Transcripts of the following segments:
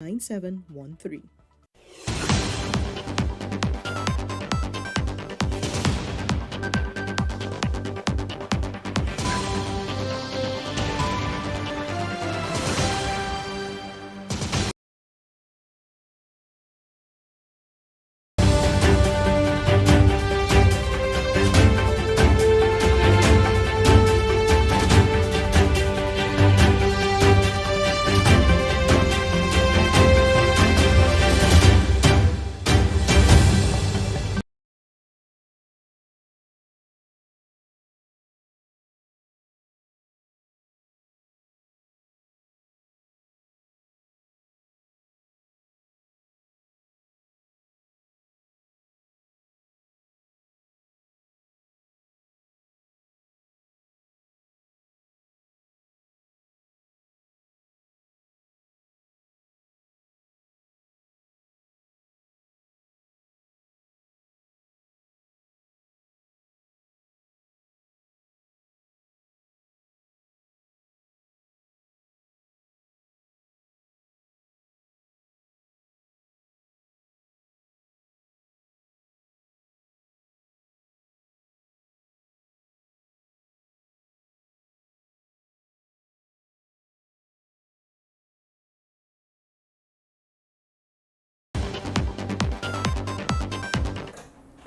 9713.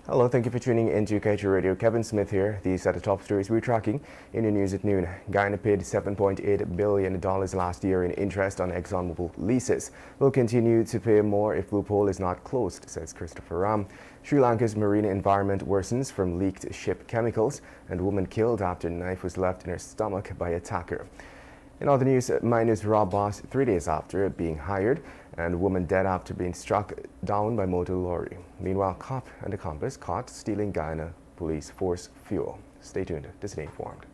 Hello, thank you for tuning in to Kaieteur Radio. Kevin Smith here. These are the top stories we're tracking in the news at noon. Guyana paid $7.8 billion last year in interest on ExxonMobil leases. Will continue to pay more if loophole is not closed, says Christopher Ram. Sri Lanka's marine environment worsens from leaked ship chemicals, and woman killed after knife was left in her stomach by attacker. In other news, miners rob boss 3 days after being hired, and woman dead after being struck down by motor lorry. Meanwhile, cop and accomplice caught stealing Guyana police force fuel. Stay tuned to stay informed.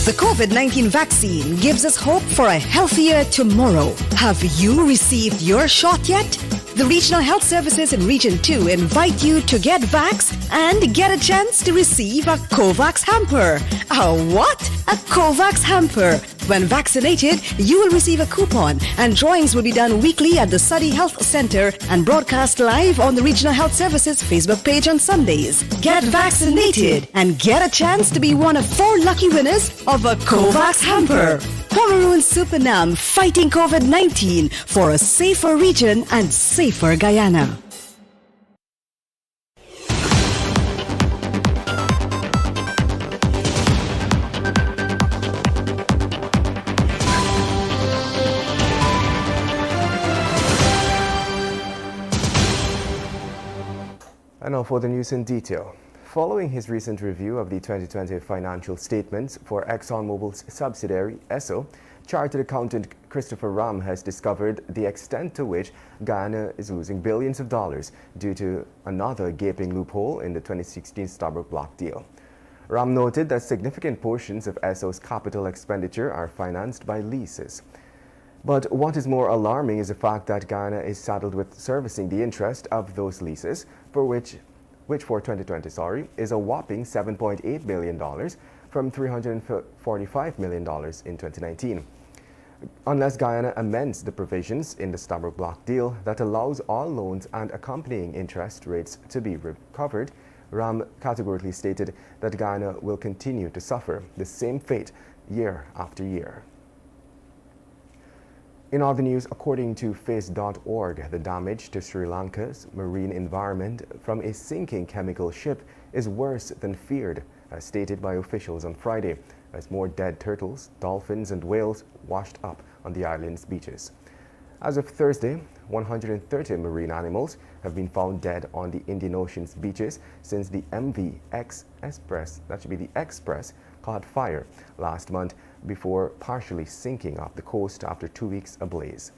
The COVID-19 vaccine gives us hope for a healthier tomorrow. Have you received your shot yet? The Regional Health Services in Region 2 invite you to get vaxxed and get a chance to receive a COVAX hamper. A what? A COVAX hamper. When vaccinated, you will receive a coupon, and drawings will be done weekly at the Suddy Health Center and broadcast live on the Regional Health Services Facebook page on Sundays. Get vaccinated and get a chance to be one of 4 lucky winners of a COVAX hamper. Cameroon Supernam fighting COVID-19 for a safer region and safer Guyana. And now for the news in detail. Following his recent review of the 2020 financial statements for ExxonMobil's subsidiary, Esso, chartered accountant Christopher Ram has discovered the extent to which Guyana is losing billions of dollars due to another gaping loophole in the 2016 Starbuck block deal. Ram noted that significant portions of Esso's capital expenditure are financed by leases. But what is more alarming is the fact that Guyana is saddled with servicing the interest of those leases, which for 2020, is a whopping $7.8 billion from $345 million in 2019. Unless Guyana amends the provisions in the Starbuck block deal that allows all loans and accompanying interest rates to be recovered, Ram categorically stated that Guyana will continue to suffer the same fate year after year. In other news, according to face.org, the damage to Sri Lanka's marine environment from a sinking chemical ship is worse than feared, as stated by officials on Friday, as more dead turtles, dolphins and whales washed up on the island's beaches. As of Thursday, 130 marine animals have been found dead on the Indian Ocean's beaches since the MV Express, that should be the Express, caught fire last month before partially sinking off the coast after 2 weeks ablaze.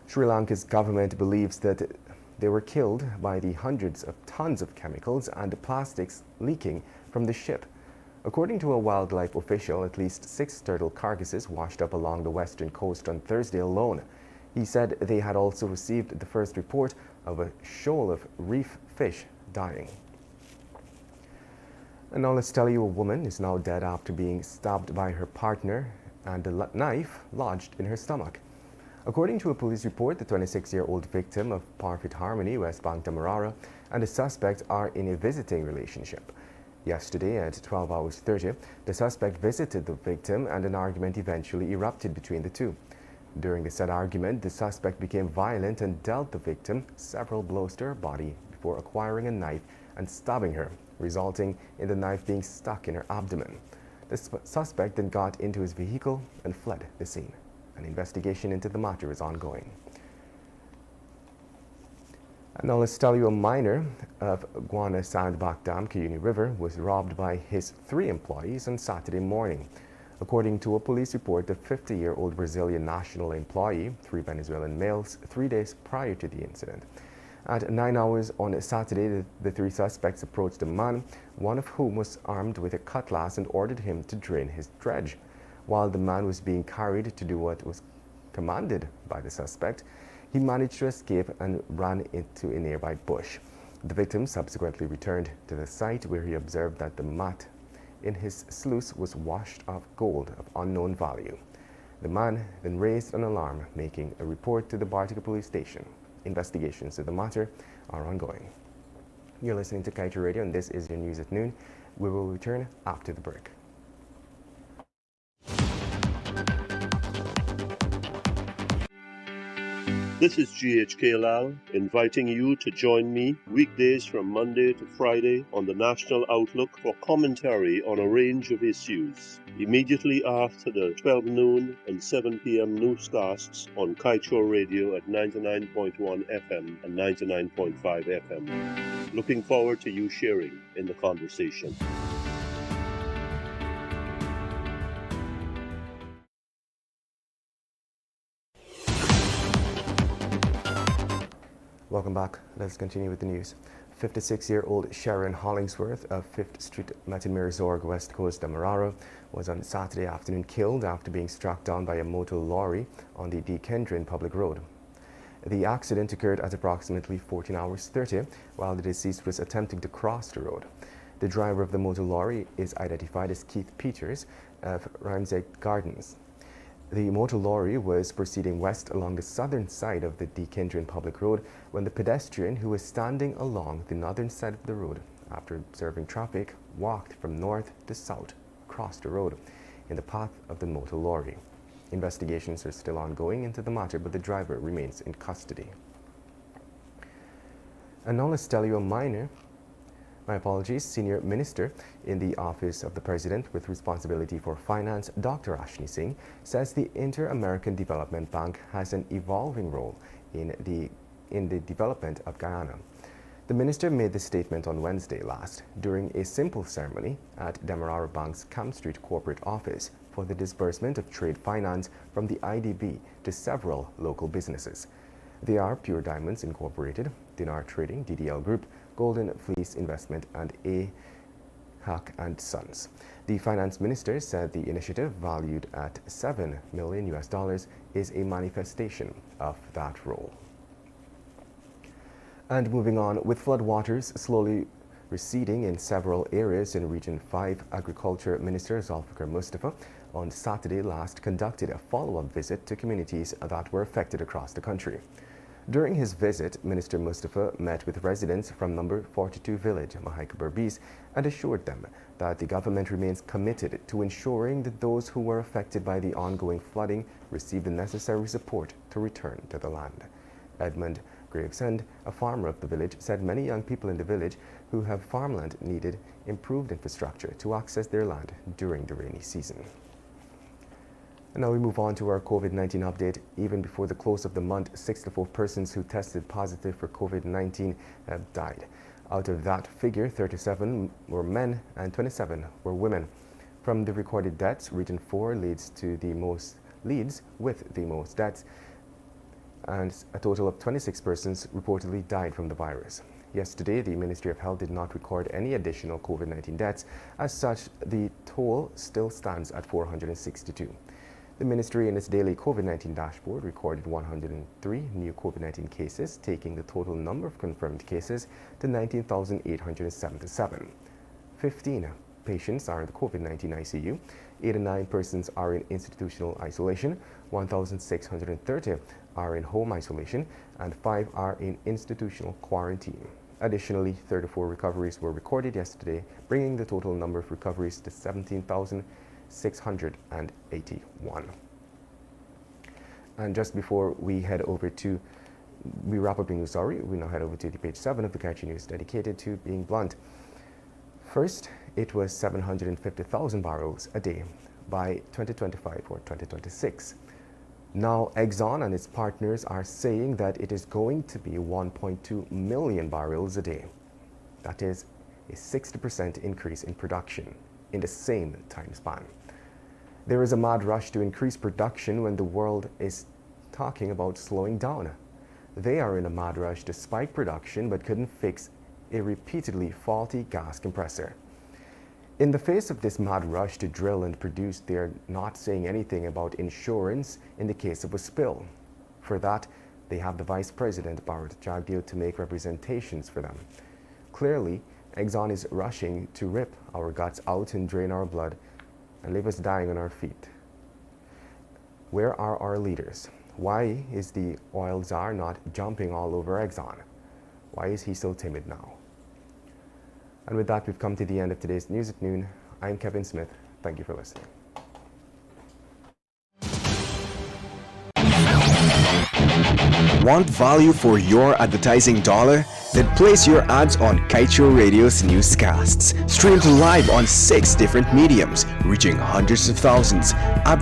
Sri Lanka's government believes that they were killed by the hundreds of tons of chemicals and plastics leaking from the ship. According to a wildlife official, at least 6 turtle carcasses washed up along the western coast on Thursday alone. He said they had also received the first report of a shoal of reef fish dying. And now let's tell you, a woman is now dead after being stabbed by her partner and the knife lodged in her stomach. According to a police report, the 26-year-old victim of Parfit Harmony, West Bank, Demerara, and the suspect are in a visiting relationship. Yesterday at 12 hours 30, the suspect visited the victim and an argument eventually erupted between the two. During the said argument, the suspect became violent and dealt the victim several blows to her body before acquiring a knife and stabbing her, resulting in the knife being stuck in her abdomen. The suspect then got into his vehicle and fled the scene. An investigation into the matter is ongoing. And now let's tell you, a miner of Guana Sandbach Dam, Kaieteur River, was robbed by his 3 employees on Saturday morning. According to a police report, the 50-year-old Brazilian national employee, 3 Venezuelan males, 3 days prior to the incident. At 9 hours on Saturday, the 3 suspects approached a man, one of whom was armed with a cutlass, and ordered him to drain his dredge. While the man was being carried to do what was commanded by the suspect, he managed to escape and ran into a nearby bush. The victim subsequently returned to the site, where he observed that the mat in his sluice was washed of gold of unknown value. The man then raised an alarm, making a report to the Bartica police station. Investigations of the matter are ongoing. You're listening to Kaieteur Radio, and this is your news at noon. We will return after the break. This is GHK Lal, inviting you to join me weekdays from Monday to Friday on the National Outlook for commentary on a range of issues, immediately after the 12 noon and 7 p.m. newscasts on Kaieteur Radio at 99.1 FM and 99.5 FM. Looking forward to you sharing in the conversation. Welcome back. Let's continue with the news. 56-year-old Sharon Hollingsworth of 5th Street, Matinmerzorg, West Coast, Demerara, was on Saturday afternoon killed after being struck down by a motor lorry on the Kaieteur public road. The accident occurred at approximately 14 hours 30 while the deceased was attempting to cross the road. The driver of the motor lorry is identified as Keith Peters of Ramsey Gardens. The motor lorry was proceeding west along the southern side of the Kaieteur public road when the pedestrian, who was standing along the northern side of the road after observing traffic, walked from north to south across the road in the path of the motor lorry. Investigations are still ongoing into the matter, but the driver remains in custody. And now let's tell you, Senior Minister in the Office of the President with responsibility for finance, Dr. Ashni Singh, says the Inter-American Development Bank has an evolving role in the development of Guyana. The minister made this statement on Wednesday last during a simple ceremony at Demerara Bank's Camp Street corporate office for the disbursement of trade finance from the IDB to several local businesses. They are Pure Diamonds Incorporated, Dinar Trading, DDL Group, Golden Fleece Investment, and A. Hack and Sons. The finance minister said the initiative, valued at $7 million, is a manifestation of that role. And moving on, with floodwaters slowly receding in several areas in Region 5, Agriculture Minister Zulfikar Mustafa on Saturday last conducted a follow-up visit to communities that were affected across the country. During his visit, Minister Mustafa met with residents from number 42 village, Mahaika Berbice, and assured them that the government remains committed to ensuring that those who were affected by the ongoing flooding receive the necessary support to return to the land. Edmund Gravesend, a farmer of the village, said many young people in the village who have farmland needed improved infrastructure to access their land during the rainy season. And now we move on to our COVID-19 update. Even before the close of the month, 64 persons who tested positive for COVID-19 have died. Out of that figure, 37 were men and 27 were women. From the recorded deaths, Region 4 leads with the most deaths, and a total of 26 persons reportedly died from the virus. Yesterday, the Ministry of Health did not record any additional COVID-19 deaths. As such, the toll still stands at 462. The ministry in its daily COVID-19 dashboard recorded 103 new COVID-19 cases, taking the total number of confirmed cases to 19,877. 15 patients are in the COVID-19 ICU. 89 persons are in institutional isolation, 1,630 are in home isolation, and 5 are in institutional quarantine. Additionally, 34 recoveries were recorded yesterday, bringing the total number of recoveries to 17,681. And just before we wrap up the news, we now head over to the page 7 of the Kaieteur News, dedicated to being blunt. First, it was 750,000 barrels a day by 2025 or 2026. Now, Exxon and its partners are saying that it is going to be 1.2 million barrels a day. That is a 60% increase in production in the same time span. There is a mad rush to increase production when the world is talking about slowing down. They are in a mad rush to spike production but couldn't fix a repeatedly faulty gas compressor. In the face of this mad rush to drill and produce, they are not saying anything about insurance in the case of a spill. For that, they have the Vice President, Bharat Jagdeo, to make representations for them. Clearly, Exxon is rushing to rip our guts out and drain our blood and leave us dying on our feet. Where are our leaders? Why is the oil czar not jumping all over Exxon? Why is he so timid now? And with that, we've come to the end of today's News at Noon. I'm Kevin Smith. Thank you for listening. Want value for your advertising dollar? Then place your ads on Kaieteur Radio's Newscasts. Streamed live on 6 different mediums, reaching hundreds of thousands.